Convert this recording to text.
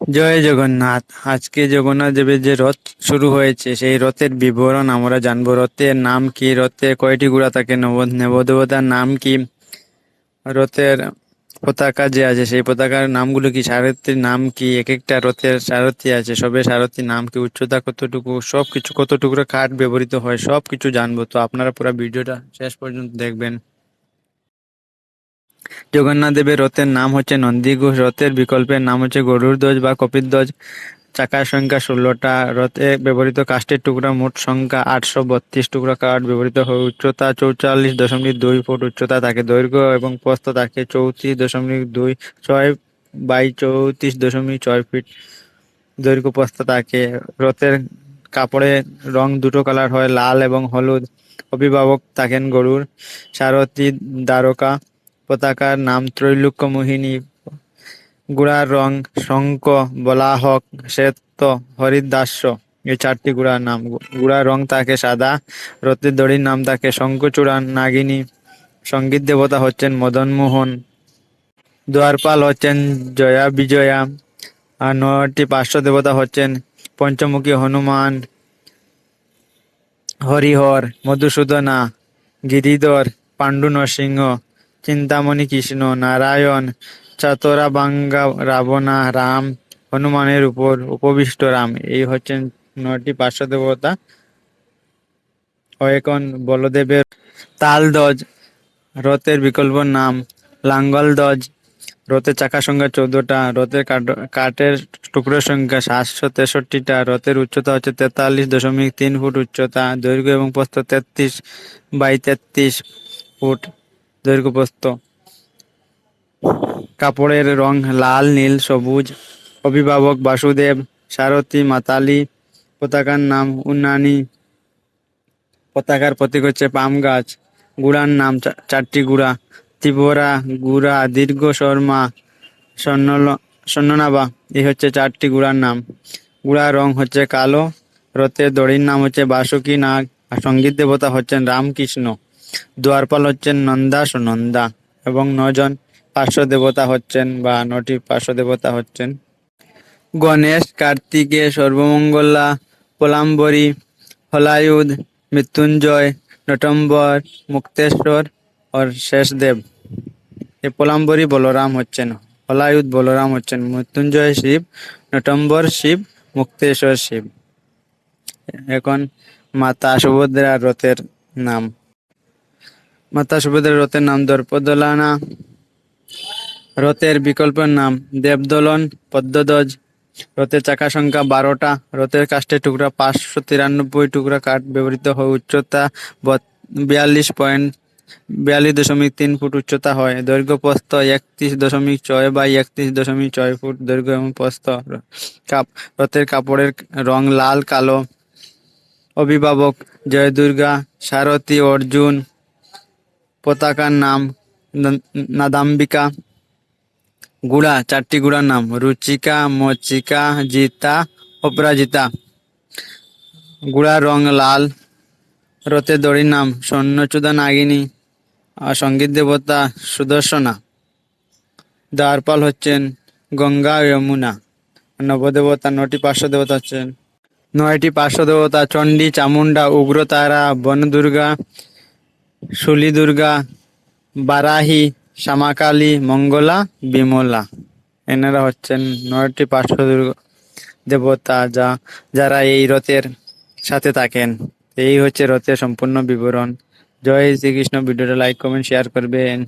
জয় জগন্নাথ। আজকে জগন্নাথ দেবের যে রথ শুরু হয়েছে সেই রথের বিবরণ আমরা জানবো। রথের নাম কি, রথে কয়টি ঘোড়া থাকে, নবদেবতার নাম কি, রথের পতাকা যে আছে সেই পতাকার নামগুলো কি, সারথীর নাম কি, এক একটা রথের সারথি আছে, সবে সারথির নাম কি, উচ্চতা কতটুকু, সবকিছু, কত টুকরো কাঠ ব্যবহৃত হয়, সবকিছু জানবো। তো আপনারা পুরো ভিডিওটা শেষ পর্যন্ত দেখবেন। জগন্নাথ দেবের রথের নাম হচ্ছে নন্দীঘোষ। রথের বিকল্পের নাম হচ্ছে গরুড় ধ্বজ বা কপিধ্বজ। চাকার সংখ্যা 16টা। রথে ব্যবহৃত কাষ্ঠের টুকরা মোট সংখ্যা 832 টুকরা কাঠ ব্যবহৃত হয়। উচ্চতা 44.2 ফুট উচ্চতা থাকে। দৈর্ঘ্য এবং প্রস্থ থাকে 34.26 বাই 34.6 ফিট দৈর্ঘ্য প্রস্থ থাকে। রথের কাপড়ের রং দুটো কালার হয়, লাল এবং হলুদ। অভিভাবক থাকেন গরুর। সারথি দ্বারকা। পতাকার নাম ত্রৈলোক্য মোহিনী। ঘোড়ার রং শঙ্খ, বলাহক, শ্বেত, হরিদাস্য, এই চারটি ঘোড়ার নাম। ঘোড়ার রং থাকে সাদা। রথের দড়ির নাম থাকে শঙ্খচূড়া, নাগিনী। সঙ্গীত দেবতা হচ্ছেন মদন মোহন। দ্বারপাল হচ্ছেন জয়া বিজয়া। আর 9টি পার্শ্ব দেবতা হচ্ছেন পঞ্চমুখী হনুমান, হরিহর, মধুসূদনা, গিরিধর, পাণ্ডু নরসিংহ, চিন্তামণি কৃষ্ণ, নারায়ণ, চাতরাবাঙ্গা রাবণা, রাম, হনুমানের উপর উপবিষ্ট রাম। এই হচ্ছেন 9টি পার্শ্ব দেবতা। ও এখন বলদেবের তালধ্বজ। রথের বিকল্প নাম লাঙ্গল ধ্বজ। রথের চাকার সংখ্যা 14টা। রথের কাঠের টুকরোর সংখ্যা 763টা। রথের উচ্চতা হচ্ছে 43.3 ফুট উচ্চতা। দৈর্ঘ্য এবং প্রস্থ 33 বাই 33 ফুট দৈর্ঘ্য প্রস্থ। কাপড়ের রং লাল, নীল, সবুজ। অভিভাবক বাসুদেব। সারথি মাতালি। পতাকার নাম উন্নানি। পতাকার প্রতীক হচ্ছে পাম গাছ। ঘোড়ার নাম চারটি ঘোড়া: ত্রিপুরা, গুড়া, দীর্ঘ শর্মা, স্বর্ণনাভা। এই হচ্ছে চারটি ঘোড়ার নাম। ঘোড়ার রং হচ্ছে কালো। রথের দড়ির নাম হচ্ছে বাসুকি নাগ। আর সঙ্গীত দেবতা হচ্ছেন রামকৃষ্ণ। দ্বারপাল হচ্ছেন নন্দাস ও নন্দা। এবং 9জন পার্শ্ব দেবতা হচ্ছেন, বা 9টি পার্শ্ব দেবতা হচ্ছেন গণেশ, কার্তিকে, সর্বমঙ্গলা, পলাম্বরী, হলায়ুধ, মৃত্যুঞ্জয়, নটম্বর, মুক্তেশ্বর और শেষদেব। এই পলাম্বরী বলরাম হচ্ছেন, হলায়ুধ বলরাম হচ্ছেন, মৃত্যুঞ্জয় শিব, নটম্বর শিব, মুক্তেশ্বর শিব। এখন মাতা সুভদ্রার রথের নাম। মাতা সুভদ্রার রথের নাম দর্পদলনা। রথের বিকল্পের নাম দেবদলন, পদ্মধ্বজ। রথের চাকা সংখ্যা 12টা। রথের কাষ্ঠের টুকরা 593 টুকরা কাঠ ব্যবহৃত হয়। উচ্চতা 42.3 ফুট উচ্চতা হয়। দৈর্ঘ্য প্রস্থ 31.6 বাই 31.6 ফুট দৈর্ঘ্য এবং প্রস্থ। রথের কাপড়ের রং লাল, কালো। অভিভাবক জয় দুর্গা। সারথি অর্জুন। পতাকার নাম নাদাম্বিকা। ঘোড়া চারটি ঘোড়ার নাম রুচিকা, মচিকা, জিতা, অপরাজিতা। ঘোড়ার রং লাল। রথের দড়ির নাম স্বর্ণচূড়া, নাগিনী। আর সঙ্গীত দেবতা সুদর্শনা। দ্বারপাল হচ্ছেন গঙ্গা, যমুনা। নবদেবতা 9টি পার্শ্ব দেবতা হচ্ছেন 9টি পার্শ্ব দেবতা চণ্ডী, চামুন্ডা, উগ্রতারা, বনদুর্গা, শুলি দুর্গা, বারাহি, শ্যামাকালী, মঙ্গলা, বিমলা। এনারা হচ্ছেন 9টি পার্শ্ব দেবতা যারা এই রথের সাথে থাকেন। এই হচ্ছে রথের সম্পূর্ণ বিবরণ। জয় শ্রীকৃষ্ণ। ভিডিওটা লাইক, কমেন্ট, শেয়ার করবেন।